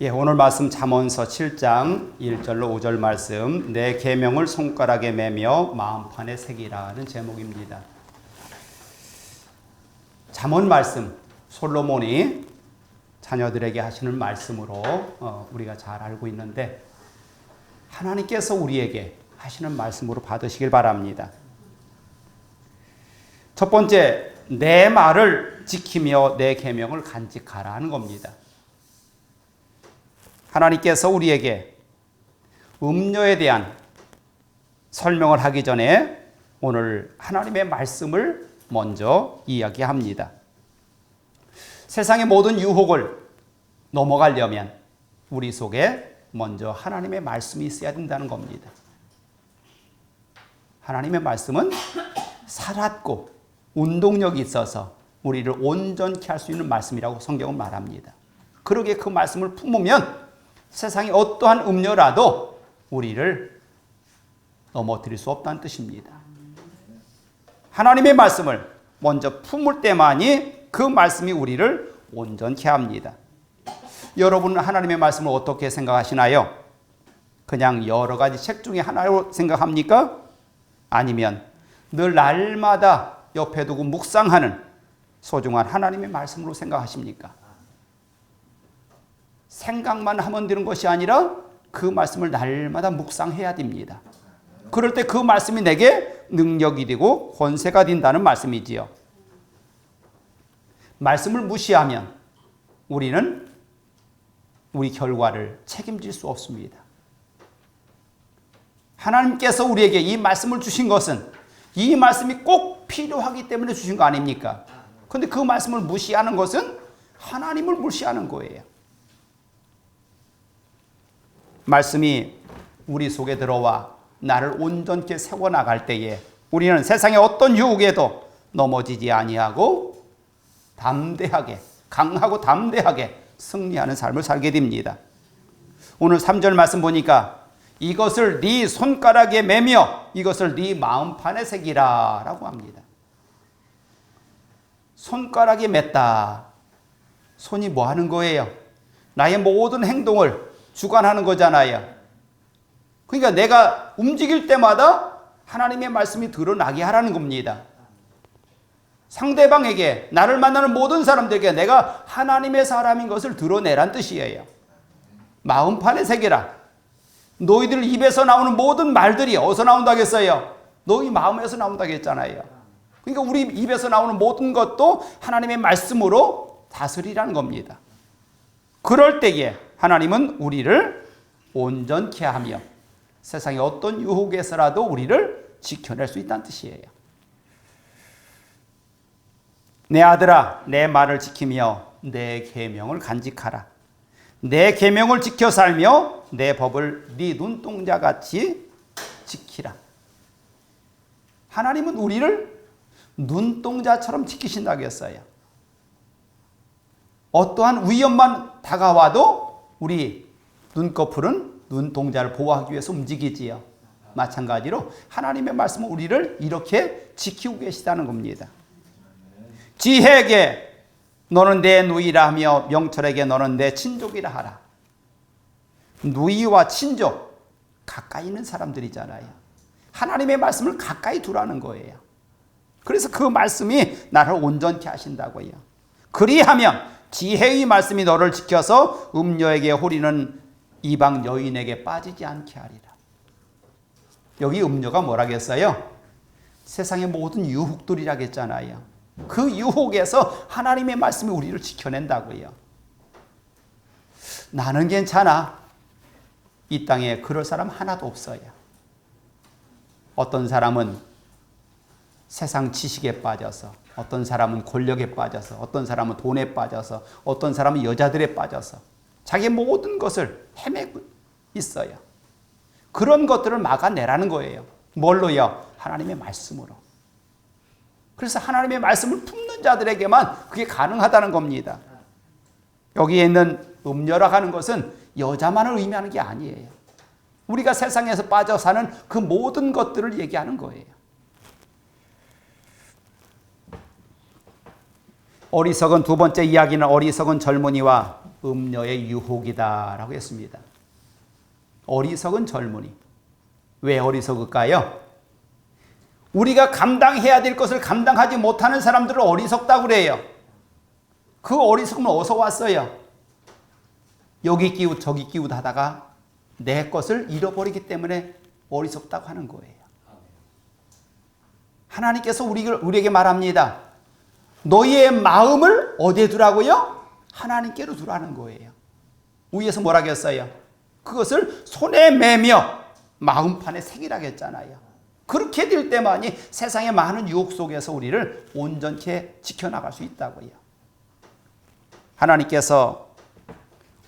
예, 오늘 말씀 잠언서 7장 1절로 5절 말씀, 내 계명을 손가락에 매며 마음판에 새기라는 제목입니다. 잠언 말씀, 솔로몬이 자녀들에게 하시는 말씀으로 우리가 잘 알고 있는데, 하나님께서 우리에게 하시는 말씀으로 받으시길 바랍니다. 첫 번째, 내 말을 지키며 내 계명을 간직하라 하는 겁니다. 하나님께서 우리에게 음료에 대한 설명을 하기 전에 오늘 하나님의 말씀을 먼저 이야기합니다. 세상의 모든 유혹을 넘어가려면 우리 속에 먼저 하나님의 말씀이 있어야 된다는 겁니다. 하나님의 말씀은 살았고 운동력이 있어서 우리를 온전케 할 수 있는 말씀이라고 성경은 말합니다. 그러기에 그 말씀을 품으면 세상의 어떠한 음료라도 우리를 넘어뜨릴 수 없다는 뜻입니다. 하나님의 말씀을 먼저 품을 때만이 그 말씀이 우리를 온전케 합니다. 여러분은 하나님의 말씀을 어떻게 생각하시나요? 그냥 여러 가지 책 중에 하나로 생각합니까? 아니면 늘 날마다 옆에 두고 묵상하는 소중한 하나님의 말씀으로 생각하십니까? 생각만 하면 되는 것이 아니라 그 말씀을 날마다 묵상해야 됩니다. 그럴 때 그 말씀이 내게 능력이 되고 권세가 된다는 말씀이지요. 말씀을 무시하면 우리는 우리 결과를 책임질 수 없습니다. 하나님께서 우리에게 이 말씀을 주신 것은 이 말씀이 꼭 필요하기 때문에 주신 거 아닙니까? 그런데 그 말씀을 무시하는 것은 하나님을 무시하는 거예요. 말씀이 우리 속에 들어와 나를 온전케 세워나갈 때에 우리는 세상의 어떤 유혹에도 넘어지지 아니하고 담대하게, 강하고 담대하게 승리하는 삶을 살게 됩니다. 오늘 3절 말씀 보니까 이것을 네 손가락에 매며 이것을 네 마음판에 새기라 라고 합니다. 손가락에 맸다. 손이 뭐 하는 거예요? 나의 모든 행동을 주관하는 거잖아요. 그러니까 내가 움직일 때마다 하나님의 말씀이 드러나게 하라는 겁니다. 상대방에게, 나를 만나는 모든 사람들에게 내가 하나님의 사람인 것을 드러내란 뜻이에요. 마음판에 새기라. 너희들 입에서 나오는 모든 말들이 어디서 나온다겠어요? 너희 마음에서 나온다겠잖아요. 그러니까 우리 입에서 나오는 모든 것도 하나님의 말씀으로 다스리라는 겁니다. 그럴 때에 하나님은 우리를 온전케 하며 세상의 어떤 유혹에서라도 우리를 지켜낼 수 있다는 뜻이에요. 내 아들아, 내 말을 지키며 내 계명을 간직하라. 내 계명을 지켜 살며 내 법을 네 눈동자같이 지키라. 하나님은 우리를 눈동자처럼 지키신다고 했어요. 어떠한 위험만 다가와도 우리 눈꺼풀은 눈동자를 보호하기 위해서 움직이지요. 마찬가지로 하나님의 말씀은 우리를 이렇게 지키고 계시다는 겁니다. 지혜에게 너는 내 누이라 하며 명철에게 너는 내 친족이라 하라. 누이와 친족, 가까이 있는 사람들이잖아요. 하나님의 말씀을 가까이 두라는 거예요. 그래서 그 말씀이 나를 온전케 하신다고요. 그리하면 지혜의 말씀이 너를 지켜서 음녀에게 홀리는 이방 여인에게 빠지지 않게 하리라. 여기 음녀가 뭐라겠어요? 세상의 모든 유혹들이라겠잖아요. 그 유혹에서 하나님의 말씀이 우리를 지켜낸다고요. 나는 괜찮아. 이 땅에 그럴 사람 하나도 없어요. 어떤 사람은 세상 지식에 빠져서, 어떤 사람은 권력에 빠져서, 어떤 사람은 돈에 빠져서, 어떤 사람은 여자들에 빠져서 자기의 모든 것을 헤매고 있어요. 그런 것들을 막아내라는 거예요. 뭘로요? 하나님의 말씀으로. 그래서 하나님의 말씀을 품는 자들에게만 그게 가능하다는 겁니다. 여기에 있는 음녀라고 하는 것은 여자만을 의미하는 게 아니에요. 우리가 세상에서 빠져 사는 그 모든 것들을 얘기하는 거예요. 어리석은 두 번째 이야기는 어리석은 젊은이와 음녀의 유혹이다라고 했습니다. 어리석은 젊은이. 왜 어리석을까요? 우리가 감당해야 될 것을 감당하지 못하는 사람들을 어리석다고 그래요. 그 어리석음은 어디서 왔어요? 여기 끼우 저기 끼우 하다가 내 것을 잃어버리기 때문에 어리석다고 하는 거예요. 하나님께서 우리에게 말합니다. 너희의 마음을 어디에 두라고요? 하나님께로 두라는 거예요. 위에서 뭐라고 했어요? 그것을 손에 매며 마음판에 새기라고 했잖아요. 그렇게 될 때만이 세상의 많은 유혹 속에서 우리를 온전케 지켜나갈 수 있다고요. 하나님께서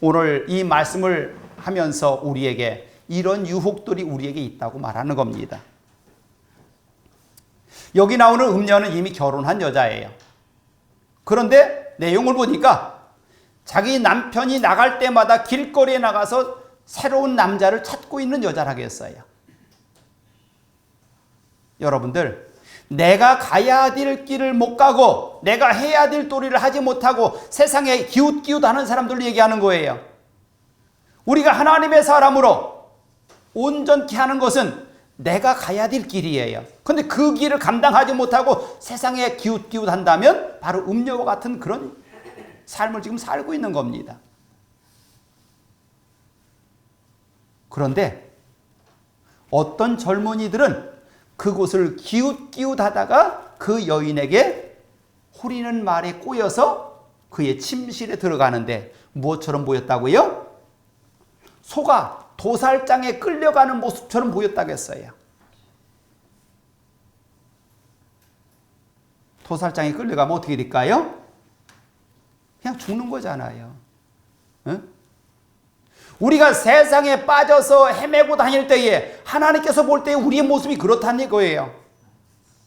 오늘 이 말씀을 하면서 우리에게 이런 유혹들이 우리에게 있다고 말하는 겁니다. 여기 나오는 음녀는 이미 결혼한 여자예요. 그런데 내용을 보니까 자기 남편이 나갈 때마다 길거리에 나가서 새로운 남자를 찾고 있는 여자라고 했어요. 여러분들, 내가 가야 될 길을 못 가고 내가 해야 될 도리를 하지 못하고 세상에 기웃기웃하는 사람들을 얘기하는 거예요. 우리가 하나님의 사람으로 온전케 하는 것은 내가 가야 될 길이에요. 그런데 그 길을 감당하지 못하고 세상에 기웃기웃한다면 바로 음녀와 같은 그런 삶을 지금 살고 있는 겁니다. 그런데 어떤 젊은이들은 그곳을 기웃기웃하다가 그 여인에게 후리는 말에 꼬여서 그의 침실에 들어가는데 무엇처럼 보였다고요? 소가 도살장에 끌려가는 모습처럼 보였다고 했어요. 도살장에 끌려가면 어떻게 될까요? 그냥 죽는 거잖아요. 응? 우리가 세상에 빠져서 헤매고 다닐 때에 하나님께서 볼 때에 우리의 모습이 그렇다는 거예요.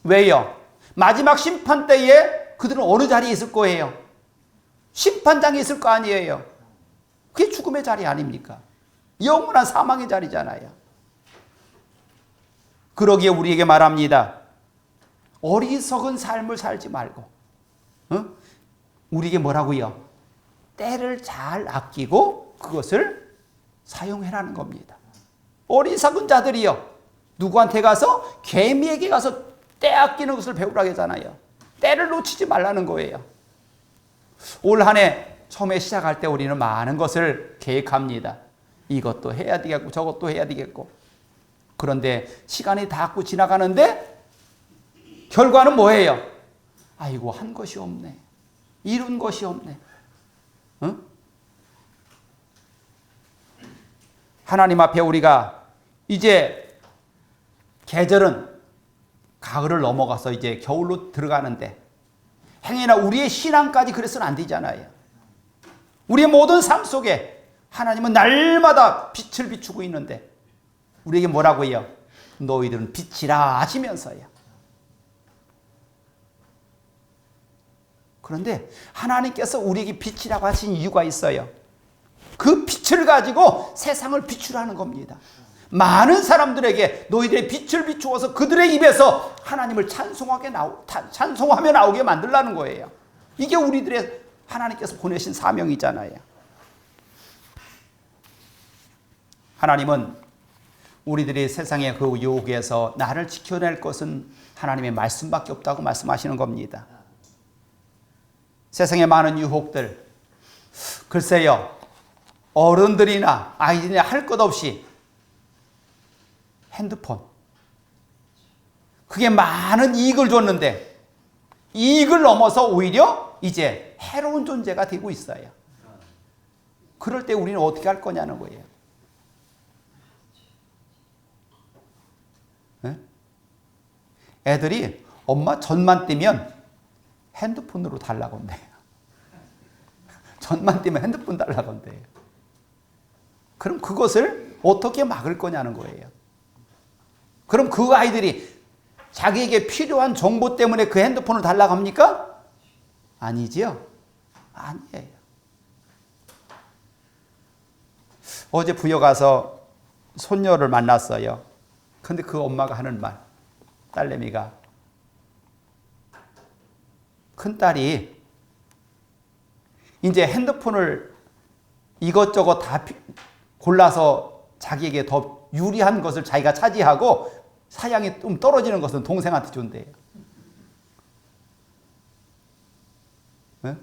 왜요? 마지막 심판 때에 그들은 어느 자리에 있을 거예요? 심판장에 있을 거 아니에요. 그게 죽음의 자리 아닙니까? 영원한 사망의 자리잖아요. 그러기에 우리에게 말합니다. 어리석은 삶을 살지 말고 우리에게 뭐라고요? 때를 잘 아끼고 그것을 사용해라는 겁니다. 어리석은 자들이요. 누구한테 가서? 개미에게 가서 때 아끼는 것을 배우라고 하잖아요. 때를 놓치지 말라는 거예요. 올 한 해 처음에 시작할 때 우리는 많은 것을 계획합니다. 이것도 해야 되겠고 저것도 해야 되겠고. 그런데 시간이 닿고 지나가는데 결과는 뭐예요? 아이고 한 것이 없네. 이룬 것이 없네. 응? 하나님 앞에 우리가 이제 계절은 가을을 넘어가서 이제 겨울로 들어가는데 행여나 우리의 신앙까지 그래서는 안 되잖아요. 우리의 모든 삶 속에 하나님은 날마다 빛을 비추고 있는데 우리에게 뭐라고 해요? 너희들은 빛이라 하시면서요. 그런데 하나님께서 우리에게 빛이라고 하신 이유가 있어요. 그 빛을 가지고 세상을 비추라는 겁니다. 많은 사람들에게 너희들의 빛을 비추어서 그들의 입에서 하나님을 찬송하며 나오게 만들라는 거예요. 이게 우리들의 하나님께서 보내신 사명이잖아요. 하나님은 우리들이 세상의 그 유혹에서 나를 지켜낼 것은 하나님의 말씀밖에 없다고 말씀하시는 겁니다. 세상의 많은 유혹들, 글쎄요, 어른들이나 아이들이나 할 것 없이 핸드폰, 그게 많은 이익을 줬는데 이익을 넘어서 오히려 이제 해로운 존재가 되고 있어요. 그럴 때 우리는 어떻게 할 거냐는 거예요. 네? 애들이 엄마 전만 뛰면 핸드폰으로 달라고 한대요. 전만 뛰면 핸드폰 달라고 한대요. 그럼 그것을 어떻게 막을 거냐는 거예요. 그럼 그 아이들이 자기에게 필요한 정보 때문에 그 핸드폰을 달라고 합니까? 아니지요. 아니에요. 어제 부여 가서 손녀를 만났어요. 근데 그 엄마가 하는 말, 딸내미가, 큰딸이 이제 핸드폰을 이것저것 다 골라서 자기에게 더 유리한 것을 자기가 차지하고 사양이 좀 떨어지는 것은 동생한테 준대요. 네?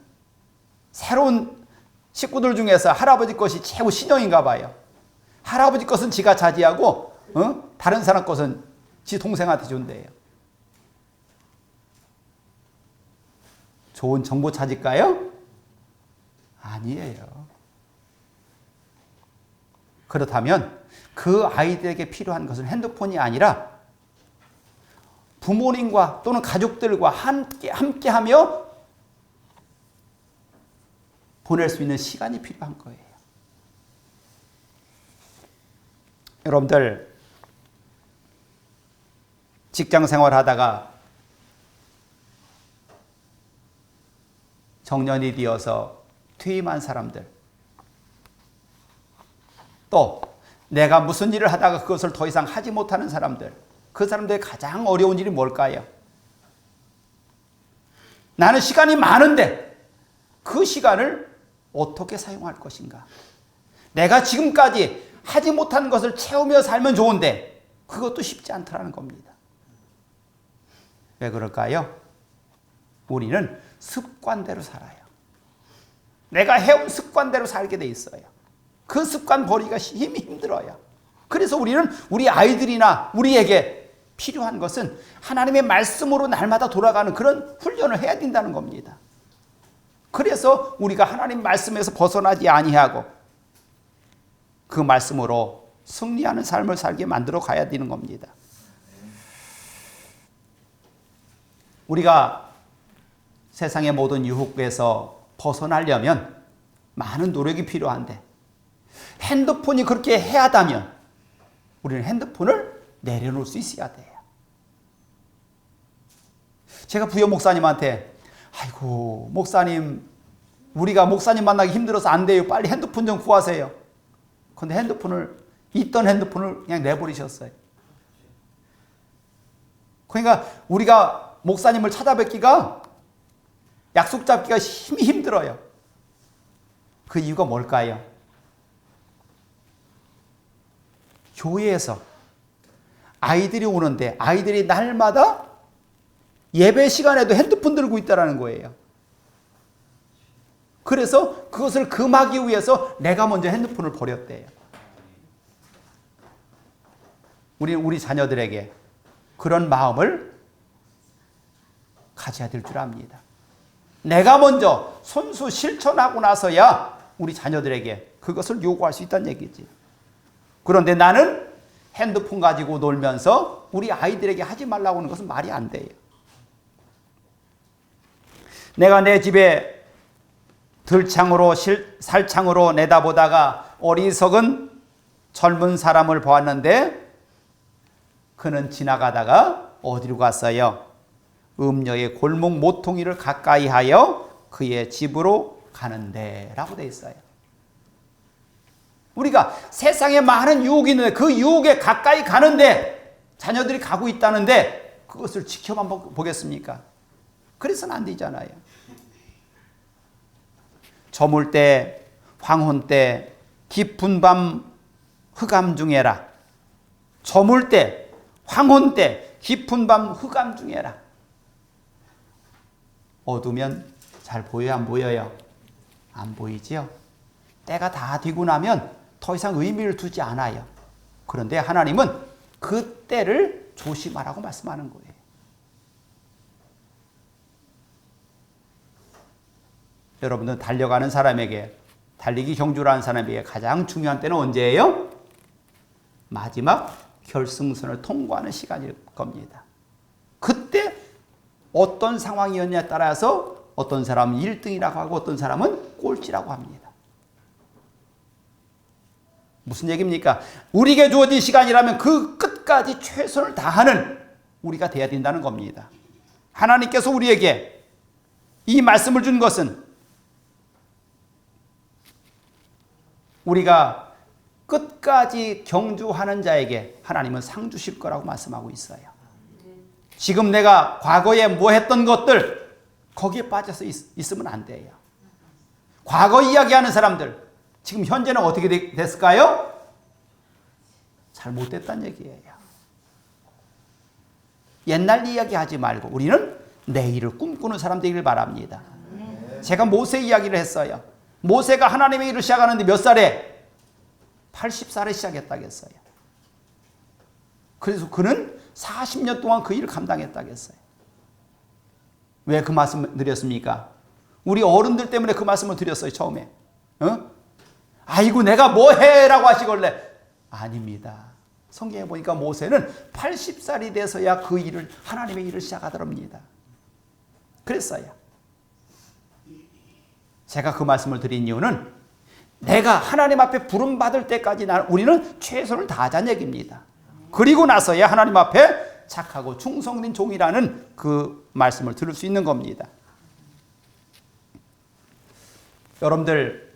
새로운 식구들 중에서 할아버지 것이 최고 신용인가 봐요. 할아버지 것은 지가 차지하고 다른 사람 것은 지 동생한테 준대요. 좋은 정보 찾을까요? 아니에요. 그렇다면 그 아이들에게 필요한 것은 핸드폰이 아니라 부모님과 또는 가족들과 함께하며 보낼 수 있는 시간이 필요한 거예요. 여러분들 직장 생활하다가 정년이 되어서 퇴임한 사람들, 또 내가 무슨 일을 하다가 그것을 더 이상 하지 못하는 사람들, 그 사람들의 가장 어려운 일이 뭘까요? 나는 시간이 많은데 그 시간을 어떻게 사용할 것인가? 내가 지금까지 하지 못한 것을 채우며 살면 좋은데 그것도 쉽지 않다는 겁니다. 왜 그럴까요? 우리는 습관대로 살아요. 내가 해온 습관대로 살게 돼 있어요. 그 습관 버리기가 힘들어요. 그래서 우리는 우리 아이들이나 우리에게 필요한 것은 하나님의 말씀으로 날마다 돌아가는 그런 훈련을 해야 된다는 겁니다. 그래서 우리가 하나님 말씀에서 벗어나지 아니하고 그 말씀으로 승리하는 삶을 살게 만들어 가야 되는 겁니다. 우리가 세상의 모든 유혹에서 벗어나려면 많은 노력이 필요한데 핸드폰이 그렇게 해하다면 우리는 핸드폰을 내려놓을 수 있어야 돼요. 제가 부여 목사님한테 아이고 목사님 우리가 목사님 만나기 힘들어서 안 돼요. 빨리 핸드폰 좀 구하세요. 근데 있던 핸드폰을 그냥 내버리셨어요. 그러니까 우리가 목사님을 찾아뵙기가 약속 잡기가 힘들어요. 그 이유가 뭘까요? 교회에서 아이들이 오는데 아이들이 날마다 예배 시간에도 핸드폰 들고 있다는 거예요. 그래서 그것을 금하기 위해서 내가 먼저 핸드폰을 버렸대요. 우리 자녀들에게 그런 마음을 가져야 될 줄 압니다. 내가 먼저 손수 실천하고 나서야 우리 자녀들에게 그것을 요구할 수 있다는 얘기지. 그런데 나는 핸드폰 가지고 놀면서 우리 아이들에게 하지 말라고 하는 것은 말이 안 돼요. 내가 내 집에 들창으로 살창으로 내다보다가 어리석은 젊은 사람을 보았는데 그는 지나가다가 어디로 갔어요? 음녀의 골목 모퉁이를 가까이 하여 그의 집으로 가는데 라고 되어 있어요. 우리가 세상에 많은 유혹이 있는데 그 유혹에 가까이 가는데 자녀들이 가고 있다는데 그것을 지켜만 보겠습니까? 그래서는 안 되잖아요. 저물 때 황혼 때 깊은 밤 흑암 중에라. 저물 때 황혼 때 깊은 밤 흑암 중에라. 어두면 잘 보여요? 안 보여요? 안 보이지요? 때가 다 되고 나면 더 이상 의미를 두지 않아요. 그런데 하나님은 그 때를 조심하라고 말씀하는 거예요. 여러분들 달려가는 사람에게, 달리기 경주를 하는 사람에게 가장 중요한 때는 언제예요? 마지막 결승선을 통과하는 시간일 겁니다. 그때 어떤 상황이었냐에 따라서 어떤 사람은 1등이라고 하고 어떤 사람은 꼴찌라고 합니다. 무슨 얘기입니까? 우리에게 주어진 시간이라면 그 끝까지 최선을 다하는 우리가 돼야 된다는 겁니다. 하나님께서 우리에게 이 말씀을 준 것은 우리가 끝까지 경주하는 자에게 하나님은 상 주실 거라고 말씀하고 있어요. 지금 내가 과거에 뭐 했던 것들 거기에 빠져서 있으면 안 돼요. 과거 이야기하는 사람들, 지금 현재는 어떻게 됐을까요? 잘못됐다는 얘기예요. 옛날 이야기하지 말고 우리는 내일을 꿈꾸는 사람 되기를 바랍니다. 제가 모세 이야기를 했어요. 모세가 하나님의 일을 시작하는데 몇 살에? 80살에 시작했다겠어요. 그래서 그는 40년 동안 그 일을 감당했다겠어요. 왜 그 말씀을 드렸습니까? 우리 어른들 때문에 그 말씀을 드렸어요. 처음에. 아이고 내가 뭐 해라고 하시길래 아닙니다. 성경에 보니까 모세는 80살이 돼서야 그 일을 하나님의 일을 시작하더랍니다. 그랬어요. 제가 그 말씀을 드린 이유는 내가 하나님 앞에 부름받을 때까지 우리는 최선을 다하자는 얘기입니다. 그리고 나서야 하나님 앞에 착하고 충성된 종이라는 그 말씀을 들을 수 있는 겁니다. 여러분들,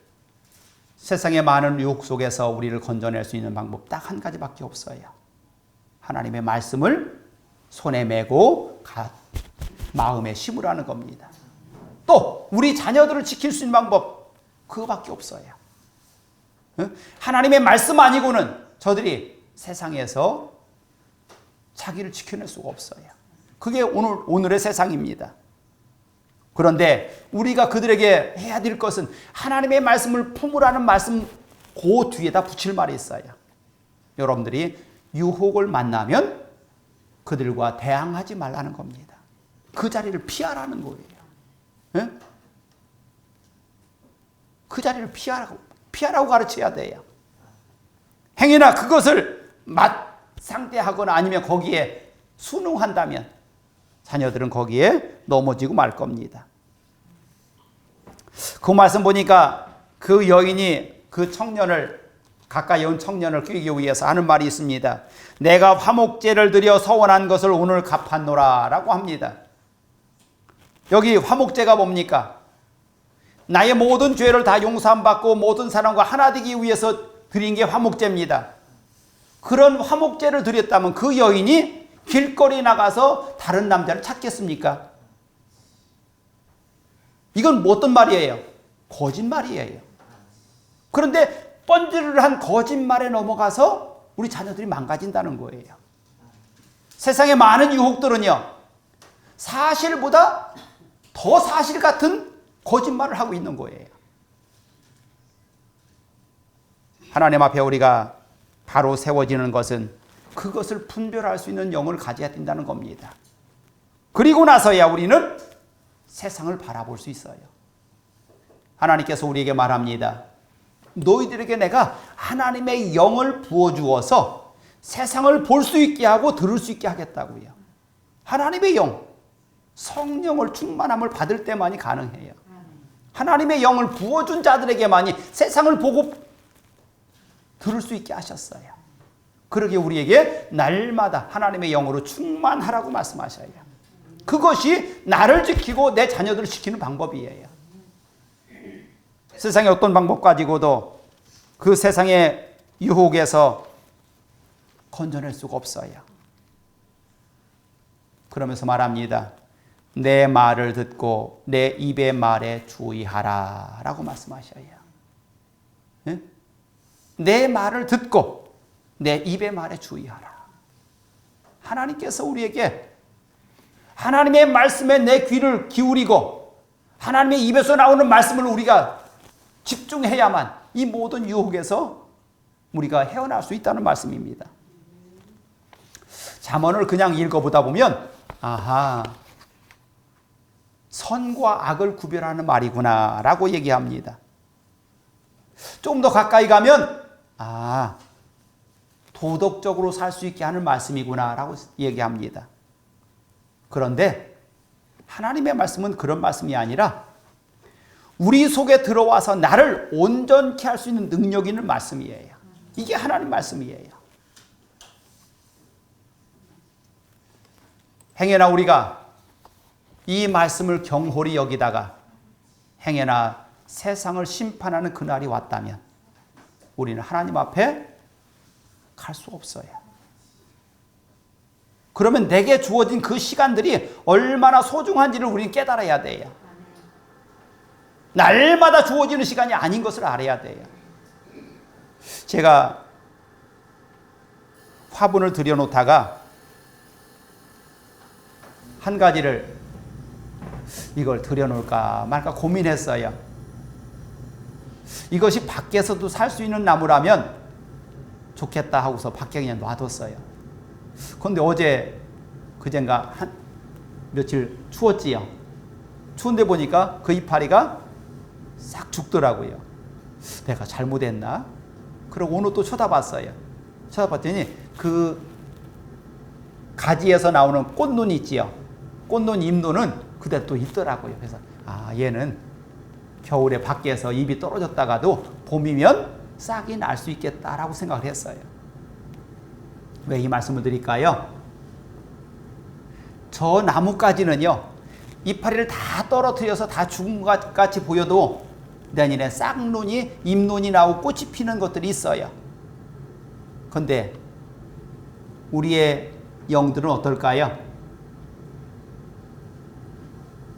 세상의 많은 유혹 속에서 우리를 건져낼 수 있는 방법 딱 한 가지밖에 없어요. 하나님의 말씀을 손에 메고 마음에 심으라는 겁니다. 또 우리 자녀들을 지킬 수 있는 방법 그거밖에 없어요. 하나님의 말씀 아니고는 저들이 세상에서 자기를 지켜낼 수가 없어요. 그게 오늘의 세상입니다. 그런데 우리가 그들에게 해야 될 것은 하나님의 말씀을 품으라는 말씀 그 뒤에다 붙일 말이 있어요. 여러분들이 유혹을 만나면 그들과 대항하지 말라는 겁니다. 그 자리를 피하라는 거예요. 그 자리를 피하라고 가르쳐야 돼요. 행여나 그것을 상대하거나 아니면 거기에 순응한다면 자녀들은 거기에 넘어지고 말 겁니다. 그 말씀 보니까 그 여인이 그 청년을 가까이 온 청년을 끼기 위해서 하는 말이 있습니다. 내가 화목제를 드려 서원한 것을 오늘 갚았노라 라고 합니다. 여기 화목제가 뭡니까? 나의 모든 죄를 다 용서받고 모든 사람과 하나 되기 위해서 드린 게 화목제입니다. 그런 화목제를 드렸다면 그 여인이 길거리 나가서 다른 남자를 찾겠습니까? 이건 뭐 어떤 말이에요? 거짓말이에요. 그런데 번지르르한 거짓말에 넘어가서 우리 자녀들이 망가진다는 거예요. 세상의 많은 유혹들은요, 사실보다 더 사실 같은 거짓말을 하고 있는 거예요. 하나님 앞에 우리가 바로 세워지는 것은 그것을 분별할 수 있는 영을 가져야 된다는 겁니다. 그리고 나서야 우리는 세상을 바라볼 수 있어요. 하나님께서 우리에게 말합니다. 너희들에게 내가 하나님의 영을 부어주어서 세상을 볼 수 있게 하고 들을 수 있게 하겠다고요. 하나님의 영, 성령을 충만함을 받을 때만이 가능해요. 하나님의 영을 부어준 자들에게만이 세상을 보고 들을 수 있게 하셨어요. 그러기에 우리에게 날마다 하나님의 영으로 충만하라고 말씀하셔요. 그것이 나를 지키고 내 자녀들을 지키는 방법이에요. 세상의 어떤 방법 가지고도 그 세상의 유혹에서 건져낼 수가 없어요. 그러면서 말합니다. 내 말을 듣고 내 입의 말에 주의하라 라고 말씀하셔요. 네? 내 말을 듣고 내 입의 말에 주의하라. 하나님께서 우리에게 하나님의 말씀에 내 귀를 기울이고 하나님의 입에서 나오는 말씀을 우리가 집중해야만 이 모든 유혹에서 우리가 헤어날 수 있다는 말씀입니다. 잠언을 그냥 읽어보다 보면 아하, 선과 악을 구별하는 말이구나 라고 얘기합니다. 좀 더 가까이 가면 도덕적으로 살 수 있게 하는 말씀이구나 라고 얘기합니다. 그런데 하나님의 말씀은 그런 말씀이 아니라 우리 속에 들어와서 나를 온전케 할 수 있는 능력 있는 말씀이에요. 이게 하나님 말씀이에요. 행여나 우리가 이 말씀을 경홀히 여기다가 행여나 세상을 심판하는 그날이 왔다면 우리는 하나님 앞에 갈 수 없어요. 그러면 내게 주어진 그 시간들이 얼마나 소중한지를 우리는 깨달아야 돼요. 날마다 주어지는 시간이 아닌 것을 알아야 돼요. 제가 화분을 들여놓다가 한 가지를 이걸 들여놓을까 말까 고민했어요. 이것이 밖에서도 살 수 있는 나무라면 좋겠다 하고서 밖에 그냥 놔뒀어요. 그런데 어제 그젠가 한 며칠 추웠지요. 추운데 보니까 그 이파리가 싹 죽더라고요. 내가 잘못했나? 그러고 오늘 또 쳐다봤어요. 쳐다봤더니 그 가지에서 나오는 꽃눈 있지요. 꽃눈 잎눈은 그대로 또 있더라고요. 그래서 얘는 겨울에 밖에서 잎이 떨어졌다가도 봄이면 싹이 날 수 있겠다라고 생각을 했어요. 왜 이 말씀을 드릴까요? 저 나무까지는요, 이파리를 다 떨어뜨려서 다 죽은 것 같이 보여도 내년에 싹눈이, 잎눈이 나오고 꽃이 피는 것들이 있어요. 그런데 우리의 영들은 어떨까요?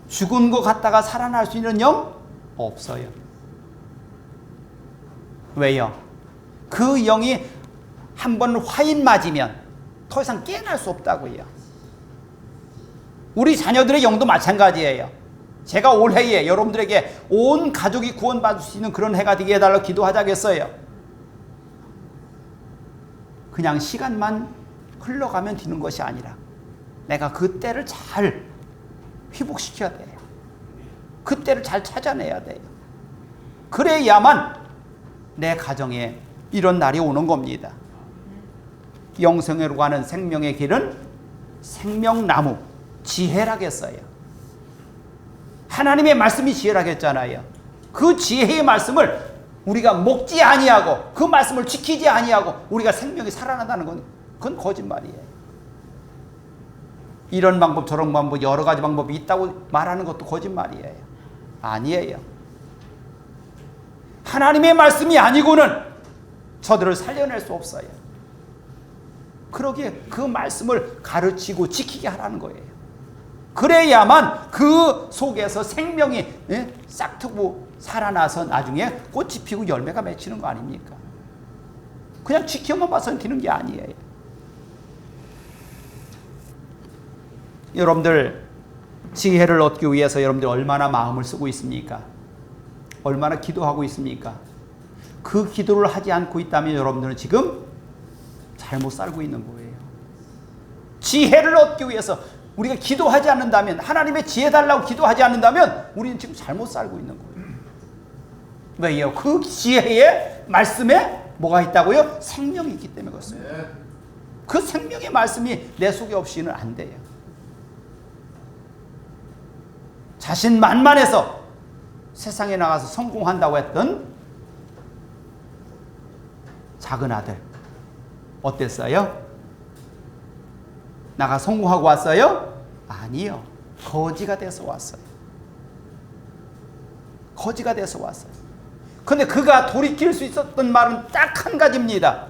죽은 것 같다가 살아날 수 있는 영? 없어요. 왜요? 그 영이 한번 화인 맞으면 더 이상 깨어날 수 없다고요. 우리 자녀들의 영도 마찬가지예요. 제가 올해에 여러분들에게 온 가족이 구원받을 수 있는 그런 해가 되게 해달라고 기도하자겠어요. 그냥 시간만 흘러가면 되는 것이 아니라 내가 그 때를 잘 회복시켜야 돼요. 그 때를 잘 찾아내야 돼요. 그래야만 내 가정에 이런 날이 오는 겁니다. 영생으로 가는 생명의 길은 생명나무, 지혜라겠어요. 하나님의 말씀이 지혜라겠잖아요. 그 지혜의 말씀을 우리가 먹지 아니하고 그 말씀을 지키지 아니하고 우리가 생명이 살아난다는 건 그건 거짓말이에요. 이런 방법 저런 방법 여러 가지 방법이 있다고 말하는 것도 거짓말이에요. 아니에요. 하나님의 말씀이 아니고는 저들을 살려낼 수 없어요. 그러기에 그 말씀을 가르치고 지키게 하라는 거예요. 그래야만 그 속에서 생명이 싹트고 살아나서 나중에 꽃이 피고 열매가 맺히는 거 아닙니까? 그냥 지켜만 봐서는 되는 게 아니에요. 여러분들 지혜를 얻기 위해서 여러분들 얼마나 마음을 쓰고 있습니까? 얼마나 기도하고 있습니까? 그 기도를 하지 않고 있다면 여러분들은 지금 잘못 살고 있는 거예요. 지혜를 얻기 위해서 우리가 기도하지 않는다면, 하나님의 지혜 달라고 기도하지 않는다면 우리는 지금 잘못 살고 있는 거예요. 왜요? 그 지혜의 말씀에 뭐가 있다고요? 생명이 있기 때문에 그렇습니다. 그 생명의 말씀이 내 속에 없이는 안 돼요. 자신만만해서 세상에 나가서 성공한다고 했던 작은 아들 어땠어요? 나가 성공하고 왔어요? 아니요. 거지가 돼서 왔어요. 거지가 돼서 왔어요. 근데 그가 돌이킬 수 있었던 말은 딱 한 가지입니다.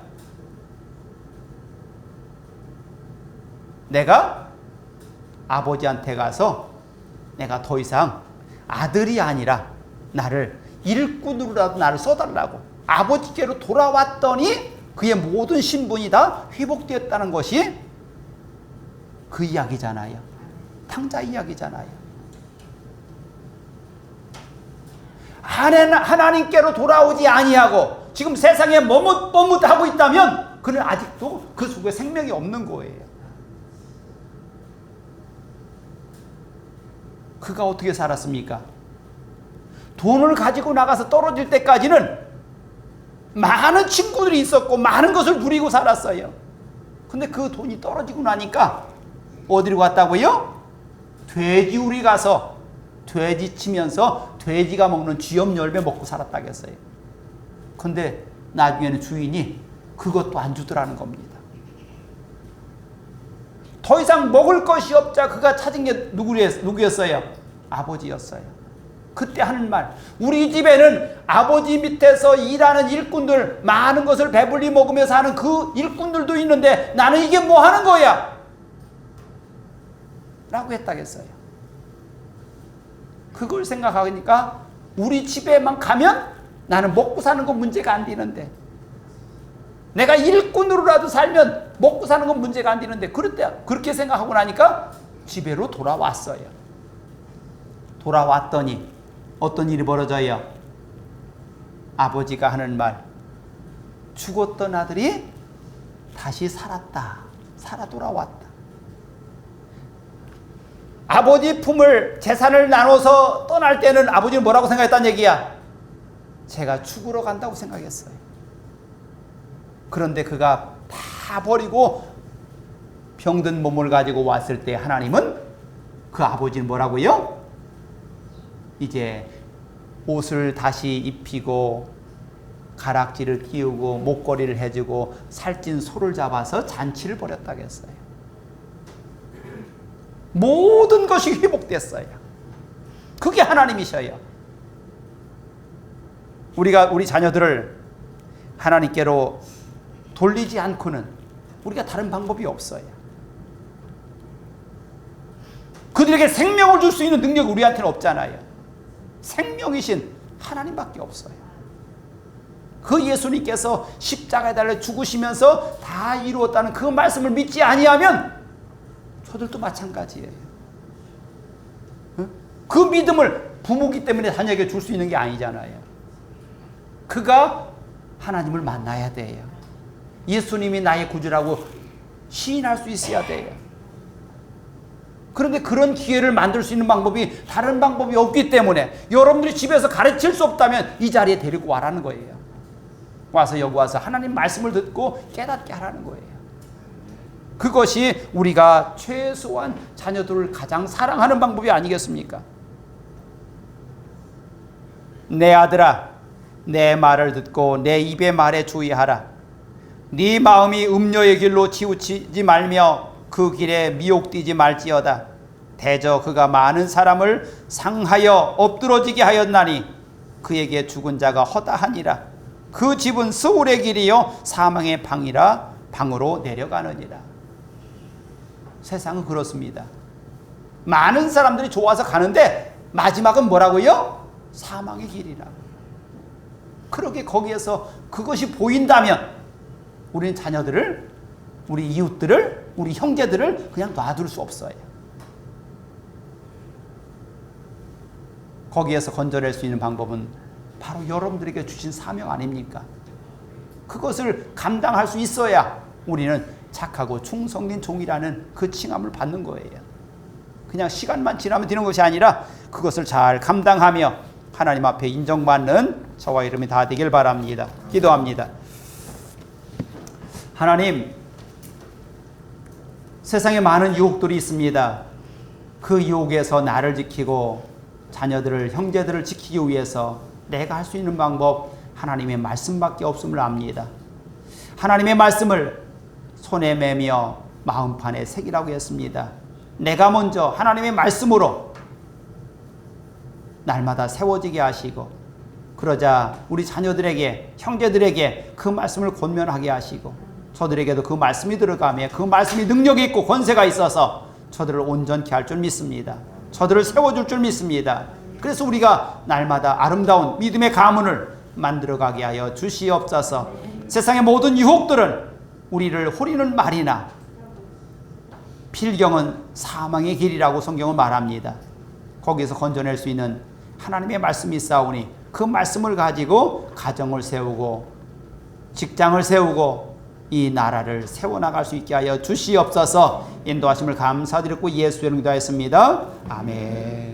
내가 아버지한테 가서 내가 더 이상 아들이 아니라 나를 일꾼으로라도 나를 써달라고 아버지께로 돌아왔더니 그의 모든 신분이 다 회복되었다는 것이 그 이야기잖아요. 탕자 이야기잖아요. 하나님께로 돌아오지 아니하고 지금 세상에 머뭇머뭇하고 있다면 그는 아직도 그 속에 생명이 없는 거예요. 그가 어떻게 살았습니까? 돈을 가지고 나가서 떨어질 때까지는 많은 친구들이 있었고 많은 것을 누리고 살았어요. 근데 그 돈이 떨어지고 나니까 어디로 갔다고요? 돼지우리 가서 돼지 치면서 돼지가 먹는 쥐염 열매 먹고 살았다겠어요. 근데 나중에는 주인이 그것도 안 주더라는 겁니다. 더 이상 먹을 것이 없자 그가 찾은 게 누구였어요? 아버지였어요. 그때 하는 말, 우리 집에는 아버지 밑에서 일하는 일꾼들 많은 것을 배불리 먹으며 사는 그 일꾼들도 있는데 나는 이게 뭐 하는 거야? 라고 했다겠어요. 그걸 생각하니까 우리 집에만 가면 나는 먹고 사는 건 문제가 안 되는데 내가 일꾼으로라도 살면 먹고 사는 건 문제가 안 되는데 그렇게 생각하고 나니까 집에로 돌아왔어요. 돌아왔더니 어떤 일이 벌어져요? 아버지가 하는 말, 죽었던 아들이 다시 살았다. 살아 돌아왔다. 아버지 품을 재산을 나눠서 떠날 때는 아버지는 뭐라고 생각했다는 얘기야? 제가 죽으러 간다고 생각했어요. 그런데 그가 다 버리고 병든 몸을 가지고 왔을 때 하나님은 그 아버지는 뭐라고요? 이제 옷을 다시 입히고 가락지를 끼우고 목걸이를 해주고 살찐 소를 잡아서 잔치를 벌였다고 했어요. 모든 것이 회복됐어요. 그게 하나님이셔요. 우리가 우리 자녀들을 하나님께로 돌리지 않고는 우리가 다른 방법이 없어요. 그들에게 생명을 줄 수 있는 능력이 우리한테는 없잖아요. 생명이신 하나님밖에 없어요. 그 예수님께서 십자가에 달려 죽으시면서 다 이루었다는 그 말씀을 믿지 아니하면 저들도 마찬가지예요. 그 믿음을 부모기 때문에 자녀에게 줄 수 있는 게 아니잖아요. 그가 하나님을 만나야 돼요. 예수님이 나의 구주라고 시인할 수 있어야 돼요. 그런데 그런 기회를 만들 수 있는 방법이 다른 방법이 없기 때문에 여러분들이 집에서 가르칠 수 없다면 이 자리에 데리고 와라는 거예요. 와서 여기 와서 하나님 말씀을 듣고 깨닫게 하라는 거예요. 그것이 우리가 최소한 자녀들을 가장 사랑하는 방법이 아니겠습니까? 내 아들아, 내 말을 듣고 내 입의 말에 주의하라. 네 마음이 음녀의 길로 치우치지 말며 그 길에 미혹되지 말지어다. 대저 그가 많은 사람을 상하여 엎드러지게 하였나니 그에게 죽은 자가 허다하니라. 그 집은 스울의 길이요 사망의 방이라 방으로 내려가느니라. 세상은 그렇습니다. 많은 사람들이 좋아서 가는데 마지막은 뭐라고요? 사망의 길이라고. 그렇게 거기에서 그것이 보인다면 우리는 자녀들을, 우리 이웃들을, 우리 형제들을 그냥 놔둘 수 없어요. 거기에서 건져낼 수 있는 방법은 바로 여러분들에게 주신 사명 아닙니까? 그것을 감당할 수 있어야 우리는 착하고 충성된 종이라는 그 칭함을 받는 거예요. 그냥 시간만 지나면 되는 것이 아니라 그것을 잘 감당하며 하나님 앞에 인정받는 저와 여러분이 다 되길 바랍니다. 기도합니다. 하나님, 세상에 많은 유혹들이 있습니다. 그 유혹에서 나를 지키고 자녀들을, 형제들을 지키기 위해서 내가 할 수 있는 방법 하나님의 말씀밖에 없음을 압니다. 하나님의 말씀을 손에 매며 마음판에 새기라고 했습니다. 내가 먼저 하나님의 말씀으로 날마다 세워지게 하시고 그러자 우리 자녀들에게, 형제들에게 그 말씀을 권면하게 하시고 저들에게도 그 말씀이 들어가며 그 말씀이 능력이 있고 권세가 있어서 저들을 온전케 할 줄 믿습니다. 저들을 세워줄 줄 믿습니다. 그래서 우리가 날마다 아름다운 믿음의 가문을 만들어가게 하여 주시옵소서. 세상의 모든 유혹들은 우리를 호리는 말이나 필경은 사망의 길이라고 성경은 말합니다. 거기서 건져낼 수 있는 하나님의 말씀이 있사오니 그 말씀을 가지고 가정을 세우고 직장을 세우고 이 나라를 세워나갈 수 있게 하여 주시옵소서. 인도하심을 감사드리고 예수의 이름으로 기도하였습니다. 아멘.